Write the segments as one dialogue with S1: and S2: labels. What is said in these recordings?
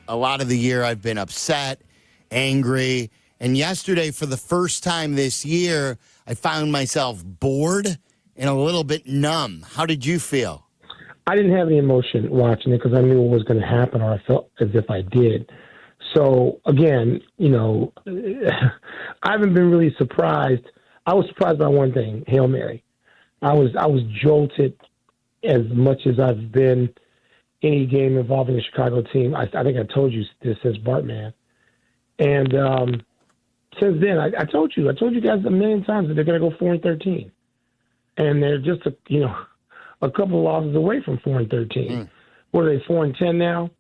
S1: a lot of the year I've been upset, angry, and yesterday, for the first time this year, I found myself bored and a little bit numb. How did you feel?
S2: I didn't have any emotion watching it because I knew what was going to happen, or I felt as if I did. So, again, I haven't been really surprised. I was surprised by one thing, Hail Mary. I was jolted as much as I've been any game involving the Chicago team. I think I told you this since Bartman. And since then, I told you guys a million times that they're going to go 4-13. And they're just, a couple of losses away from 4-13. What are they, 4-10 now?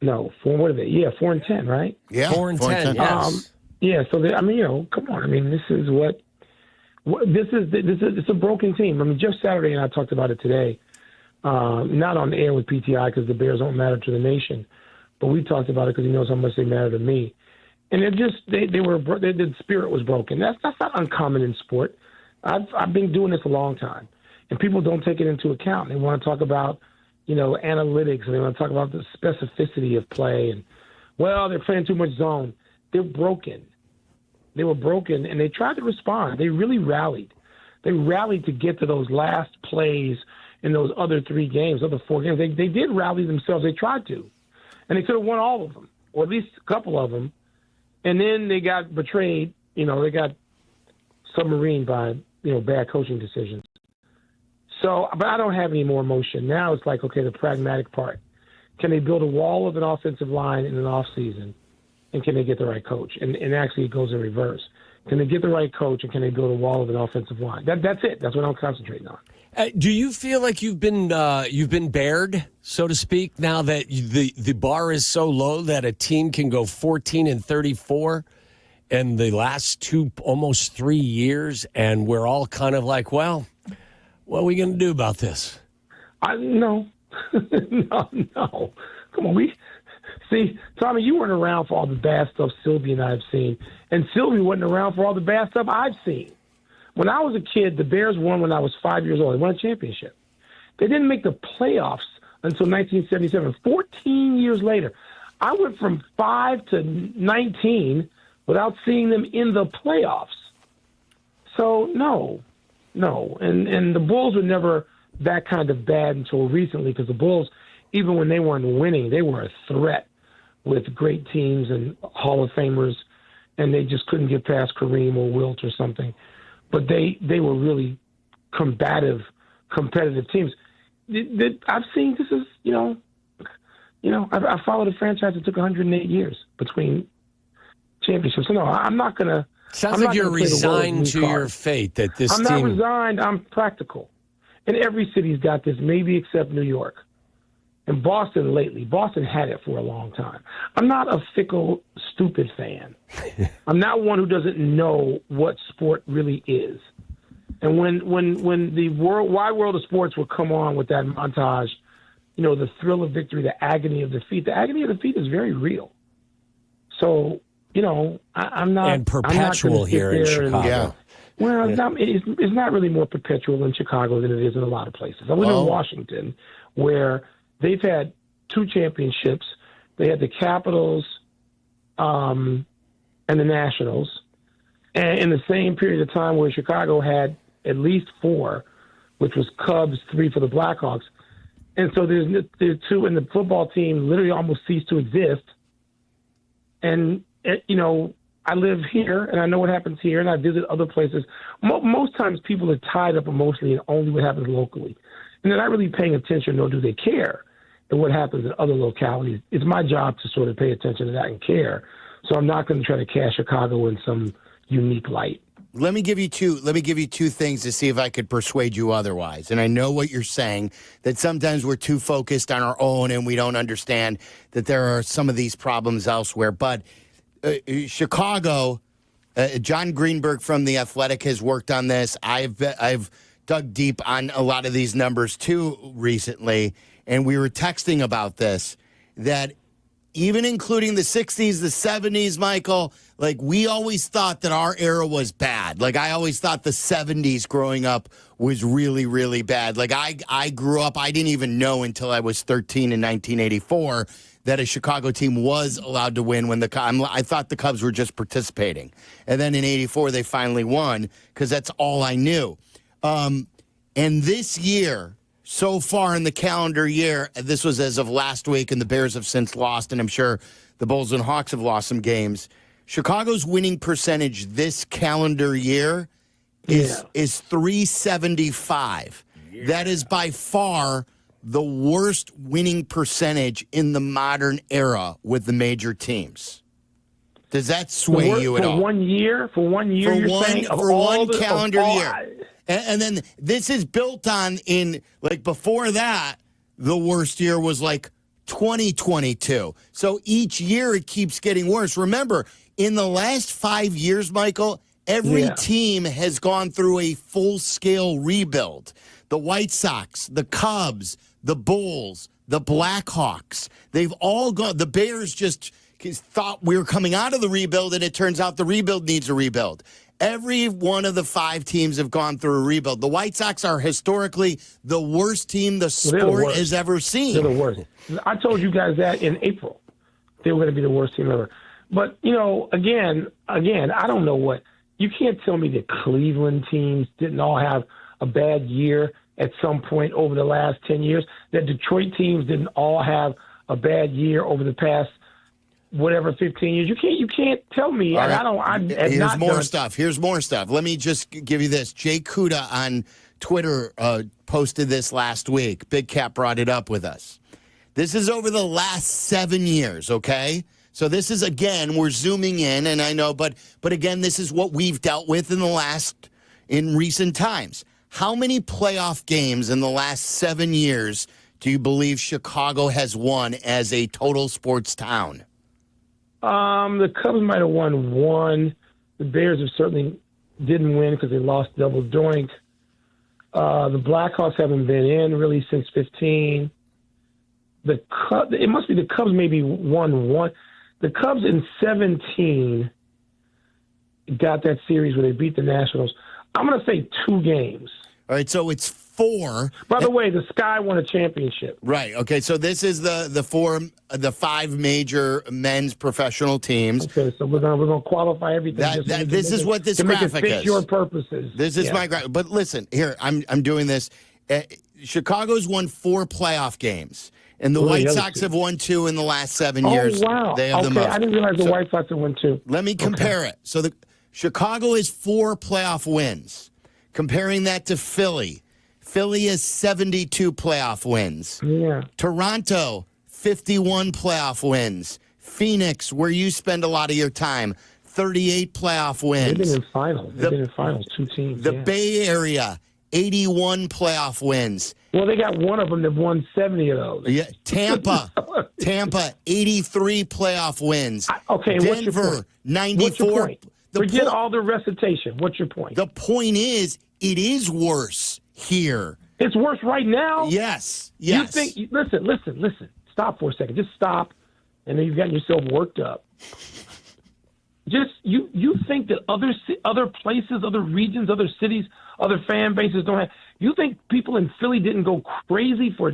S2: No, what are they? Yeah, 4-10, right?
S1: Yeah,
S3: 4-10. Yes.
S2: Yeah. So come on. I mean, this is it's a broken team. I mean, Jeff Saturday and I talked about it today, not on the air with PTI because the Bears don't matter to the nation, but we talked about it because he knows how much they matter to me. And the spirit was broken. That's not uncommon in sport. I've been doing this a long time, and people don't take it into account. They want to talk about, analytics, and they want to talk about the specificity of play. And, they're playing too much zone. They're broken. They were broken, and they tried to respond. They really rallied. They rallied to get to those last plays in those other 4 games. They did rally themselves. They tried to, and they could have won all of them, or at least a couple of them. And then they got betrayed. They got submarined by, bad coaching decisions. So, but I don't have any more emotion. Now it's like, okay, the pragmatic part. Can they build a wall of an offensive line in an offseason? And can they get the right coach? And actually it goes in reverse. Can they get the right coach, and can they build a wall of an offensive line? That's it. That's what I'm concentrating on.
S3: Do you feel like you've been bared, so to speak, now that the bar is so low that a team can go 14-34 in the last almost 3 years, and we're all kind of like, well, what are we going to do about this?
S2: No. No. Come on, see, Tommy, you weren't around for all the bad stuff Sylvie and I have seen, and Sylvie wasn't around for all the bad stuff I've seen. When I was a kid, the Bears won when I was 5 years old. They won a championship. They didn't make the playoffs until 1977. 14 years later, I went from 5 to 19 without seeing them in the playoffs. So, no. And the Bulls were never that kind of bad until recently, because the Bulls, even when they weren't winning, they were a threat with great teams and Hall of Famers, and they just couldn't get past Kareem or Wilt or something. But they were really competitive teams. I've seen this is, I followed a franchise that took 108 years between championships. So no, I'm not going to.
S3: Sounds like you're resigned to your fate that this team.
S2: I'm not resigned. I'm practical. And every city's got this, maybe except New York. And Boston lately. Boston had it for a long time. I'm not a fickle, stupid fan. I'm not one who doesn't know what sport really is. And when the wide world of sports will come on with that montage, the thrill of victory, the agony of defeat is very real. So, I'm not.
S3: And perpetual here in Chicago.
S2: It's not really more perpetual in Chicago than it is in a lot of places. I live in Washington, where they've had 2 championships. They had the Capitals and the Nationals. And in the same period of time where Chicago had at least 4, which was Cubs, 3 for the Blackhawks. And so there's 2, and the football team literally almost ceased to exist. And, I live here, and I know what happens here, and I visit other places. Most times people are tied up emotionally in only what happens locally. And they're not really paying attention, nor do they care, at what happens in other localities. It's my job to sort of pay attention to that and care. So I'm not going to try to cast Chicago in some unique light.
S1: Let me give you two things to see if I could persuade you otherwise. And I know what you're saying, that sometimes we're too focused on our own and we don't understand that there are some of these problems elsewhere. But Chicago, John Greenberg from The Athletic has worked on this. I've dug deep on a lot of these numbers too recently, and we were texting about this, that even including the 60s, the 70s, Michael, like, we always thought that our era was bad. Like, I always thought the 70s growing up was really, really bad. Like, I grew up, I didn't even know until I was 13 in 1984 that a Chicago team was allowed to win when I thought the Cubs were just participating. And then in 84, they finally won because that's all I knew. And this year, so far in the calendar year, this was as of last week, and the Bears have since lost, and I'm sure the Bulls and Hawks have lost some games. Chicago's winning percentage this calendar year is 375. Yeah. That is by far the worst winning percentage in the modern era with the major teams. Does that sway you at all?
S2: For 1 year? For 1 year,
S1: for one calendar year. And then this is built on before that, the worst year was 2022. So each year it keeps getting worse. Remember, in the last 5 years, Michael, every team has gone through a full-scale rebuild. The White Sox, the Cubs, the Bulls, the Blackhawks, they've all gone. The Bears just thought we were coming out of the rebuild, and it turns out the rebuild needs a rebuild. Every one of the 5 teams have gone through a rebuild. The White Sox are historically the worst team the sport has ever seen.
S2: They're the worst. I told you guys that in April. They were going to be the worst team ever. But, again, I don't know what. You can't tell me that Cleveland teams didn't all have a bad year at some point over the last 10 years, that Detroit teams didn't all have a bad year over the past 15 years. You can't tell me.
S1: Right. Here's more stuff. Let me just give you this. Jay Kuda on Twitter posted this last week. Big Cat brought it up with us. This is over the last 7 years, okay? So this is, again, we're zooming in, and I know, but again, this is what we've dealt with in recent times. How many playoff games in the last 7 years do you believe Chicago has won as a total sports town?
S2: The Cubs might have won 1. The Bears have certainly didn't win because they lost double doink. The Blackhawks haven't been in really since 15. It must be the Cubs maybe won 1. The Cubs in 17 got that series where they beat the Nationals. I'm going to say 2 games.
S1: All right, so it's 4.
S2: By the way, the Sky won a championship.
S1: Right. Okay, so this is the 5 major men's professional teams.
S2: Okay, so we're gonna qualify everything.
S1: This is what this graphic is.
S2: To make it fit your purposes.
S1: This is my graphic. But listen, here I'm doing this. Chicago's won 4 playoff games. And the White Sox have won 2 in the last 7 years.
S2: Oh, wow.
S1: They have the most.
S2: I didn't realize the White Sox have won 2.
S1: Let me compare it. So Chicago is 4 playoff wins. Comparing that to Philly. Philly is 72 playoff wins.
S2: Yeah.
S1: Toronto, 51 playoff wins. Phoenix, where you spend a lot of your time, 38 playoff wins.
S2: They've been in finals. They've been in finals, 2 teams.
S1: The Bay Area, 81 playoff wins.
S2: Well, they got one of them that won 70 of those.
S1: Yeah, Tampa, 83 playoff wins. Denver, 94.
S2: What's your point? Forget all the recitation. What's your point?
S1: The point is, it is worse here.
S2: It's worse right now?
S1: Yes.
S2: You think? Listen. Stop for a second. Just stop, and then you've gotten yourself worked up. Just you think that other places, other regions, other cities, other fan bases don't have. You think people in Philly didn't go crazy for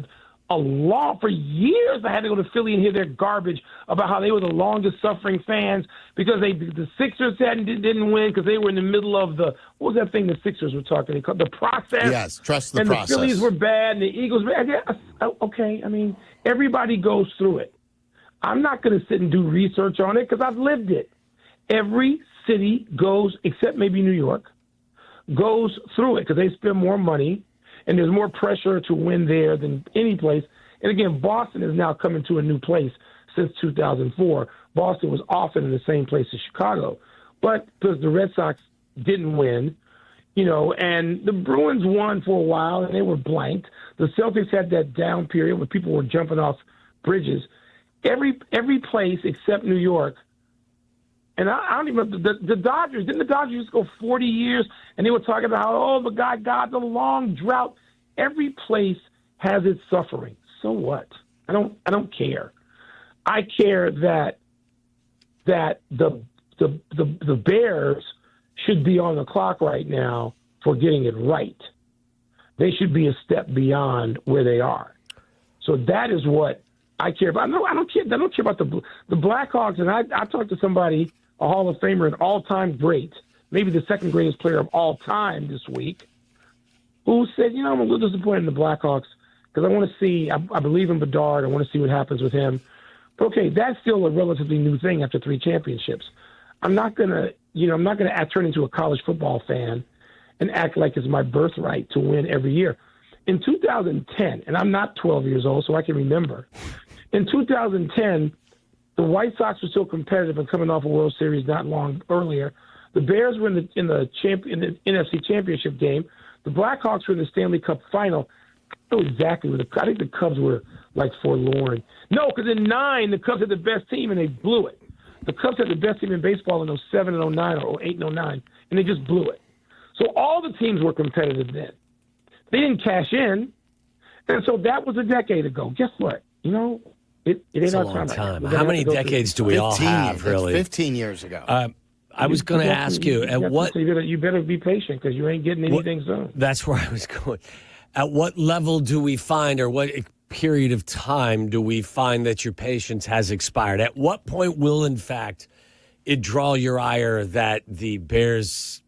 S2: years? I had to go to Philly and hear their garbage about how they were the longest suffering fans because the Sixers didn't win because they were in the middle of what was that thing the Sixers were talking about? The process.
S1: Yes, trust the process.
S2: And the Phillies were bad and the Eagles were bad. Yeah, okay, I mean, everybody goes through it. I'm not going to sit and do research on it because I've lived it. Every city goes, except maybe New York, goes through it because they spend more money and there's more pressure to win there than any place. And again, Boston is now coming to a new place since 2004. Boston was often in the same place as Chicago. But because the Red Sox didn't win, and the Bruins won for a while and they were blanked. The Celtics had that down period where people were jumping off bridges. Every place except New York. And I don't even know, the Dodgers, didn't the Dodgers just go 40 years? And they were talking about how, the guy got the long drought. Every place has its suffering. So what? I don't care. I care that the Bears should be on the clock right now for getting it right. They should be a step beyond where they are. So that is what I care about. No, I don't care. I don't care about the Blackhawks. And I talked to somebody, a Hall of Famer, an all-time great, maybe the second greatest player of all time this week, who said, I'm a little disappointed in the Blackhawks because I want to see. I believe in Bedard. I want to see what happens with him. But okay, that's still a relatively new thing after 3 championships. I'm not gonna turn into a college football fan and act like it's my birthright to win every year. In 2010, and I'm not 12 years old, so I can remember. In 2010, the White Sox were still competitive and coming off a World Series not long earlier. The Bears were in the NFC Championship game. The Blackhawks were in the Stanley Cup final. I know exactly what I think the Cubs were like forlorn. No, because in 2009, the Cubs had the best team and they blew it. The Cubs had the best team in baseball in 2007 and 2009 or 2008 and 2009, and they just blew it. So all the teams were competitive then. They didn't cash in, and so that was a decade ago. Guess what? It ain't
S3: It's a
S2: our
S3: long
S2: time.
S3: time. How many decades do we all
S1: 15
S3: have,
S1: years.
S3: really?
S1: That's 15 years ago.
S3: I was going to ask you, at what...
S2: So you better be patient because you ain't getting anything soon.
S3: That's where I was going. At what level do we find, or what period of time do we find that your patience has expired? At what point will, in fact, it draw your ire that the Bears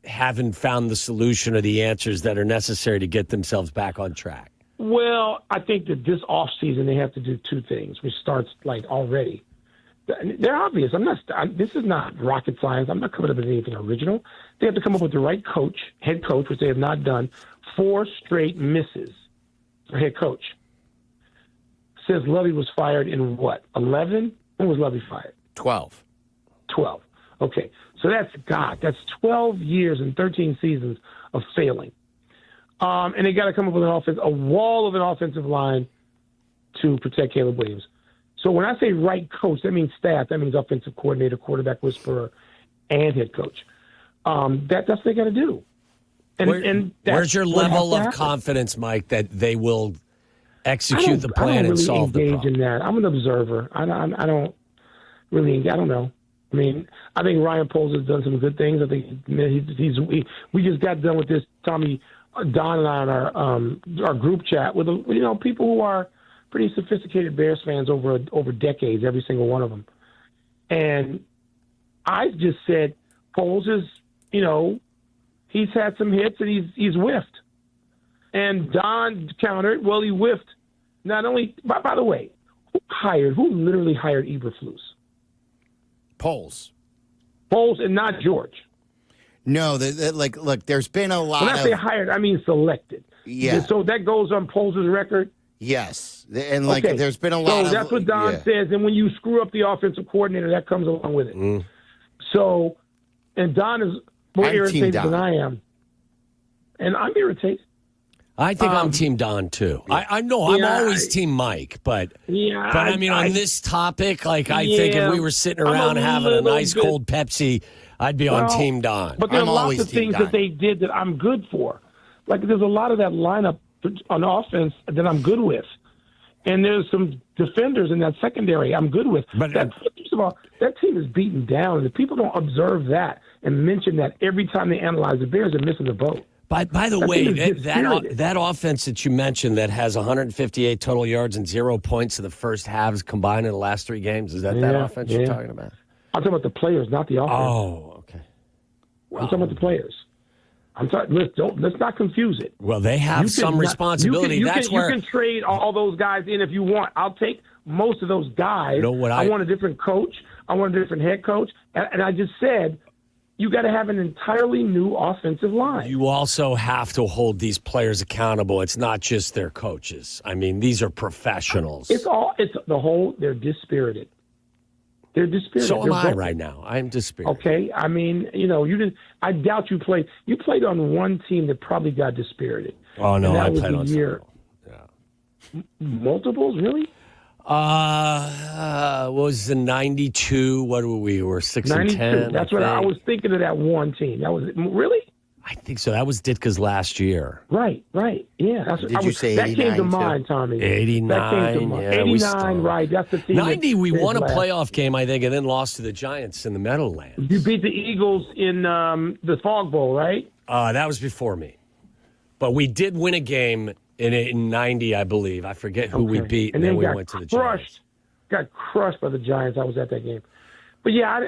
S3: haven't found the solution or the answers that are necessary to get themselves back on track?
S2: Well, I think that this offseason they have to do 2 things, which starts like already. They're obvious. This is not rocket science. I'm not coming up with anything original. They have to come up with the right head coach, which they have not done. 4 straight misses for head coach. Says Lovey was fired in what? 11? When was Lovey fired?
S1: 12.
S2: 12. Okay. So that's 12 years and 13 seasons of failing. And they got to come up with a wall of an offensive line to protect Caleb Williams. So when I say right coach, that means staff. That means offensive coordinator, quarterback whisperer, and head coach. That's what they got to do. And
S3: where's your level of confidence, Mike, that they will execute the plan and solve the problem?
S2: I don't really engage in that. I'm an observer. I don't know. I mean, I think Ryan Poles has done some good things. I think we just got done with this. Tommy, Don, and I on our group chat with people who are pretty sophisticated Bears fans over decades, every single one of them. And I just said Poles is, he's had some hits and he's whiffed. And Don countered, well, he whiffed. Not only, by the way, who literally hired Eberflus?
S1: Poles
S2: and not George.
S1: No, look, there's been a lot
S2: When I say hired, I mean selected.
S1: Yeah.
S2: So that goes on Poles' record?
S1: Yes. And there's been a lot
S2: so
S1: of...
S2: that's what Don says. And when you screw up the offensive coordinator, that comes along with it. So, and Don is more irritated than I am. And I'm irritated.
S3: I think I'm Team Don, too. I know I'm always Team Mike, but I mean, on this topic, I think if we were sitting around having a nice cold Pepsi, I'd be on Team Don.
S2: But there are lots of things that they did that I'm good for. Like there's a lot of that lineup on offense that I'm good with. And there's some defenders in that secondary I'm good with. But first of all, that team is beaten down. And if people don't observe that and mention that every time they analyze the Bears, are missing the boat.
S3: By the way, that offense that you mentioned that has 158 total yards and 0 points in the first halves combined in the last 3 games, is that offense you're talking about?
S2: I'm talking about the players, not the offense.
S3: Oh, okay.
S2: I'm talking about the players. Let's not confuse it.
S3: Well, they have some responsibility.
S2: You can trade all those guys in if you want. I'll take most of those guys. I want a different coach. I want a different head coach. And I just said, you got to have an entirely new offensive line.
S3: You also have to hold these players accountable. It's not just their coaches. I mean, these are professionals.
S2: They're dispirited. They're dispirited.
S3: So am I right now. I'm dispirited.
S2: Okay. I mean, I doubt you played. You played on one team that probably got dispirited.
S3: Oh, no, I played on several.
S2: Yeah. Multiples, really?
S3: What was the 92? What were we? We're 6-10.
S2: That's what I was thinking of. That one team. That was really.
S3: I think so. That was Ditka's last year.
S2: Right. Yeah.
S1: Did you say 89?
S2: That came to mind, Tommy.
S3: 89.
S2: That came to mind. 89. Right. That's the team.
S3: 90. We won a playoff game, I think, and then lost to the Giants in the Meadowlands.
S2: You beat the Eagles in the Fog Bowl, right?
S3: That was before me, but we did win a game in 90, I believe. I forget who we beat, and then we went to the Giants.
S2: Got crushed by the Giants. I was at that game. But, yeah,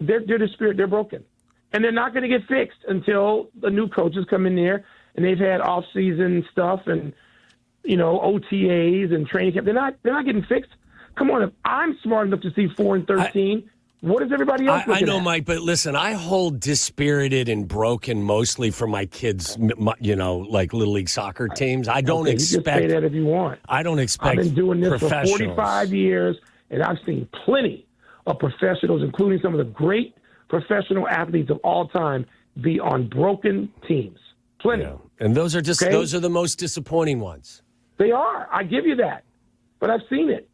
S2: they're the spirit. They're broken. And they're not going to get fixed until the new coaches come in there and they've had off-season stuff and, OTAs and training camp. They're not getting fixed. Come on, if I'm smart enough to see 4-13, what is everybody else looking
S3: I know,
S2: at?
S3: Mike, but listen, I hold dispirited and broken mostly for my kids, like Little League soccer teams. I don't expect.
S2: You can say that if you want.
S3: I don't expect.
S2: I've been doing this for 45 years, and I've seen plenty of professionals, including some of the great professional athletes of all time, be on broken teams. Plenty.
S3: Yeah. And those are those are the most disappointing ones.
S2: They are. I give you that. But I've seen it.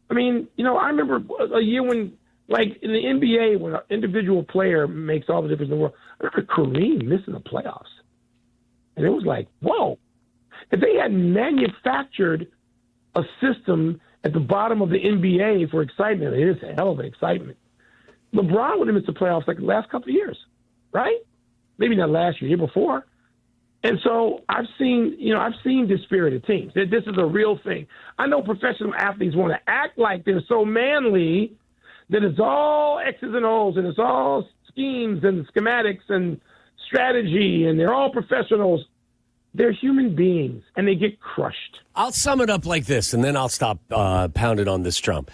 S2: I mean, I remember a year when, like in the NBA, when an individual player makes all the difference in the world. I remember Kareem missing the playoffs. And it was like, whoa. If they had manufactured a system at the bottom of the NBA for excitement, it is a hell of an excitement. LeBron would have missed the playoffs like the last couple of years, right? Maybe not last year, year before. And so I've seen dispirited teams. This is a real thing. I know professional athletes want to act like they're so manly that it's all X's and O's and it's all schemes and schematics and strategy and they're all professionals. They're human beings and they get crushed.
S3: I'll sum it up like this, and then I'll stop pounding on this drum.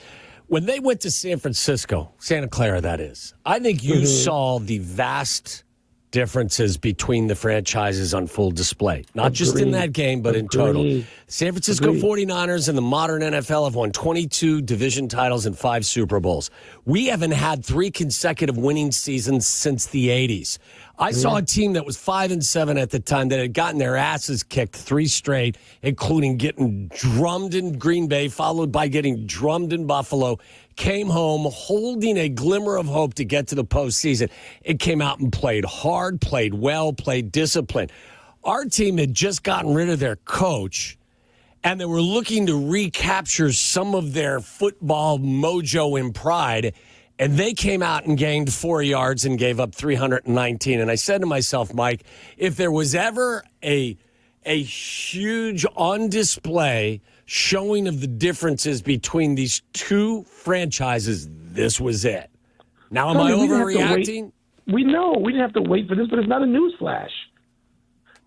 S3: When they went to San Francisco, Santa Clara, that is, I think you saw the vast differences between the franchises on full display. Not just in that game, but in total. San Francisco 49ers and the modern NFL have won 22 division titles and 5 Super Bowls. We haven't had 3 consecutive winning seasons since the 80s. I saw a team that was 5-7 at the time that had gotten their asses kicked 3 straight, including getting drummed in Green Bay, followed by getting drummed in Buffalo, came home holding a glimmer of hope to get to the postseason. It came out and played hard, played well, played disciplined. Our team had just gotten rid of their coach, and they were looking to recapture some of their football mojo and pride. And they came out and gained 4 yards and gave up 319. And I said to myself, Mike, if there was ever a huge on display showing of the differences between these two franchises, this was it. Now, am I overreacting?
S2: We know we didn't have to wait for this, but it's not a news flash.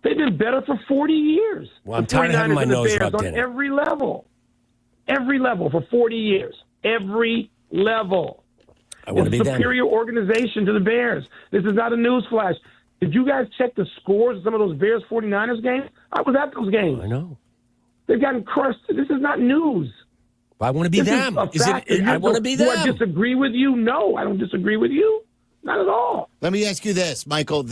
S2: They've been better for 40 years.
S3: Well, I'm tired of having my nose rubbed in
S2: it. Every level for 40 years. Every level.
S3: I want to be
S2: superior organization to the Bears. This is not a news flash. Did you guys check the scores of some of those Bears 49ers games? I was at those games.
S3: I know.
S2: They've gotten crushed. This is not news.
S3: I want to be them. I want to be them.
S2: Do I disagree with you? No, I don't disagree with you. Not at all.
S1: Let me ask you this, Michael.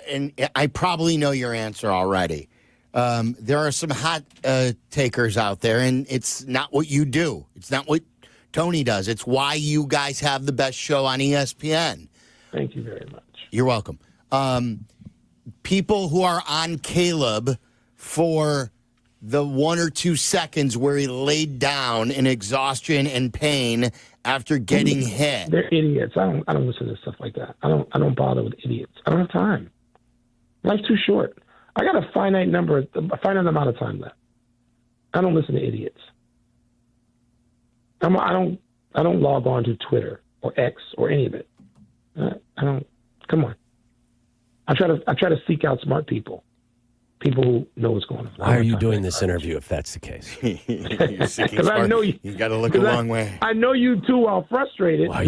S1: And I probably know your answer already. There are some hot takers out there, and it's not what you do. It's not what Tony does. It's why you guys have the best show on ESPN.
S2: Thank you very much.
S1: You're welcome. People who are on Caleb for the 1 or 2 seconds where he laid down in exhaustion and pain after getting hit.
S2: They're idiots. I don't listen to stuff like that. I don't bother with idiots. I don't have time. Life's too short. I got a finite amount of time left. I don't listen to idiots. I don't log on to Twitter or X or any of it. I don't. Come on. I try to seek out smart people who know what's going on.
S3: Why are you doing this interview if that's the case?
S2: Because I know you
S1: got to look a long way.
S2: I know you too are frustrated.
S3: Wow,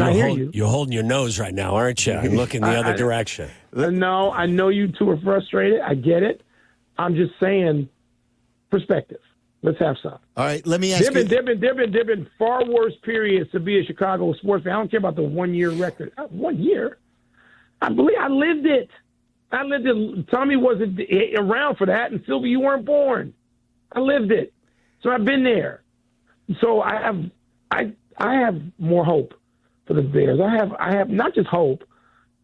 S2: you're
S3: holding your nose right now, aren't you? I'm looking the other direction.
S2: No, I know you two are frustrated. I get it. I'm just saying, perspective. Let's have some.
S1: All right, let me ask you.
S2: There've been far worse periods to be a Chicago sports fan. I don't care about the 1 year record. 1 year. I believe I lived it. Tommy wasn't around for that, and Sylvia, you weren't born. I lived it, so I've been there. So I have more hope for the Bears. I have not just hope.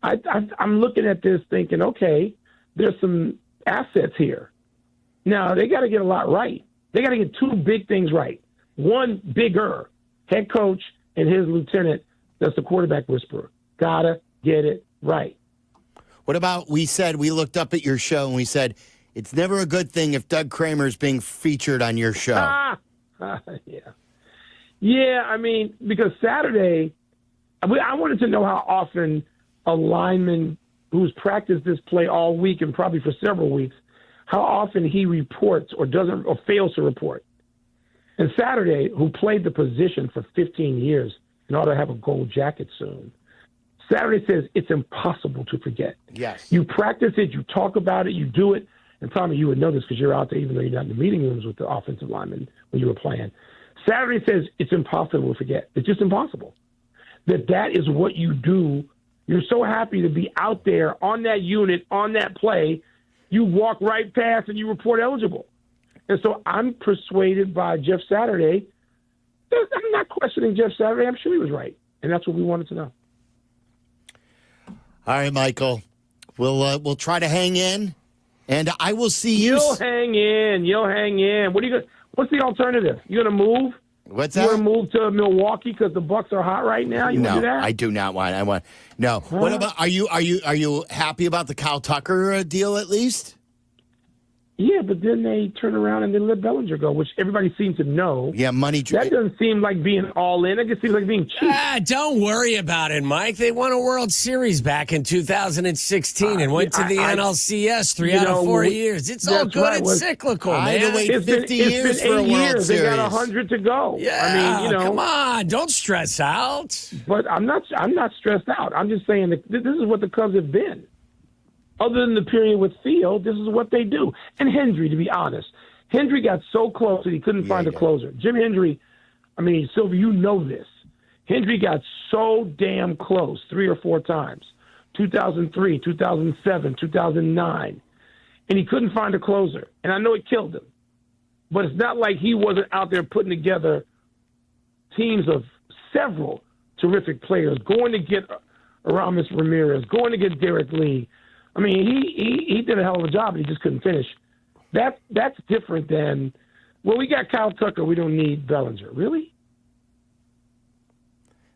S2: I'm looking at this thinking, okay, there's some assets here. Now they got to get a lot right. They got to get 2 big things right. One, bigger head coach and his lieutenant. That's the quarterback whisperer. Gotta get it right.
S1: What about, we looked up at your show and we said, it's never a good thing if Doug Kramer's being featured on your show.
S2: Yeah. Yeah, I mean, because Saturday, I wanted to know how often a lineman who's practiced this play all week and probably for several weeks, how often he reports or doesn't or fails to report. And Saturday, who played the position for 15 years and ought to have a gold jacket soon, Saturday says it's impossible to forget.
S1: Yes.
S2: You practice it, you talk about it, you do it, and probably you would know this because you're out there even though you're not in the meeting rooms with the offensive linemen when you were playing. Saturday says it's impossible to forget. It's just impossible. That is what you do. You're so happy to be out there on that unit, on that play. You walk right past and you report eligible. And so I'm persuaded by Jeff Saturday. I'm not questioning Jeff Saturday. I'm sure he was right. And that's what we wanted to know.
S1: All right, Michael. We'll try to hang in, and I will see you.
S2: You'll hang in. You'll hang in. What are you going? What's the alternative? You going to move?
S1: What's
S2: You
S1: that?
S2: want to move to Milwaukee because the Bucks are hot right now? You want to do that?
S1: I do not want. I want no. What about? Are you happy about the Kyle Tucker deal at least?
S2: Yeah, but then they turn around and they let Bellinger go, which everybody seems to know.
S1: Yeah, money.
S2: That doesn't seem like being all in. It just seems like being cheap.
S3: Don't worry about it, Mike. They won a World Series back in 2016 and went to the NLCS 3 out of 4 years. It's all good.
S2: Right.
S3: It's cyclical,
S1: I had
S3: man.
S1: to wait 50 years
S2: it's been
S1: for a
S2: 8
S1: World
S2: years.
S1: Series.
S2: They got 100 to go.
S3: Yeah,
S2: I mean,
S3: come on. Don't stress out.
S2: But I'm not stressed out. I'm just saying that this is what the Cubs have been. Other than the period with Theo, this is what they do. And Hendry, to be honest, Hendry got so close that he couldn't find a closer. Jim Hendry, I mean, Sylvia, you know this. Hendry got so damn close 3 or 4 times, 2003, 2007, 2009, and he couldn't find a closer. And I know it killed him. But it's not like he wasn't out there putting together teams of several terrific players, going to get Aramis Ramirez, going to get Derek Lee. I mean, he did a hell of a job, and he just couldn't finish. That's different than, well, we got Kyle Tucker, we don't need Bellinger. Really?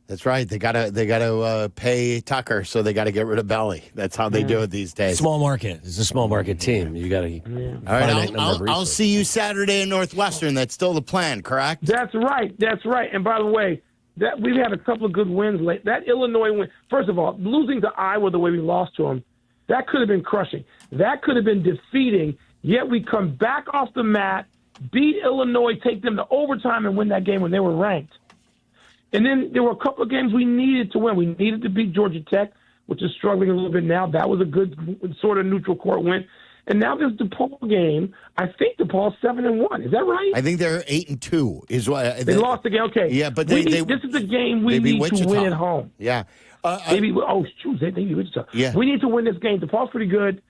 S1: That's right. They gotta pay Tucker, so they got to get rid of Belly. That's how they do it these days.
S3: Small market. It's a small market team. You got to.
S1: All right, I'll see you Saturday in Northwestern. That's still the plan, correct?
S2: That's right. That's right. And by the way, that we've had a couple of good wins late. That Illinois win, first of all, losing to Iowa the way we lost to them, that could have been crushing. That could have been defeating, yet we come back off the mat, beat Illinois, take them to overtime, and win that game when they were ranked. And then there were a couple of games we needed to win. We needed to beat Georgia Tech, which is struggling a little bit now. That was a good sort of neutral court win. And now this DePaul game, I think DePaul's 7-1. Is that right?
S1: I think they're 8-2. Is what
S2: they lost the game. Okay.
S1: Yeah, but
S2: this is the game we need to win at home.
S1: Yeah.
S2: They beat Wichita.
S1: Yeah.
S2: We need to win this game. DePaul's pretty good.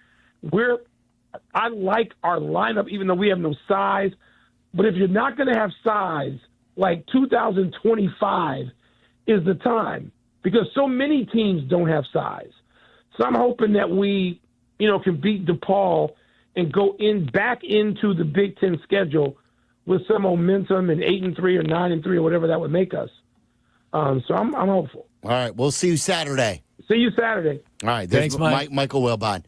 S2: I like our lineup, even though we have no size. But if you're not going to have size, like 2025 is the time, because so many teams don't have size. So I'm hoping that we, can beat DePaul and go back into the Big Ten schedule with some momentum and 8-3 or 9-3 or whatever that would make us. So I'm hopeful.
S1: All right, we'll see you Saturday.
S2: See you Saturday.
S1: All right,
S3: thanks, Mike.
S1: Michael Wilbon.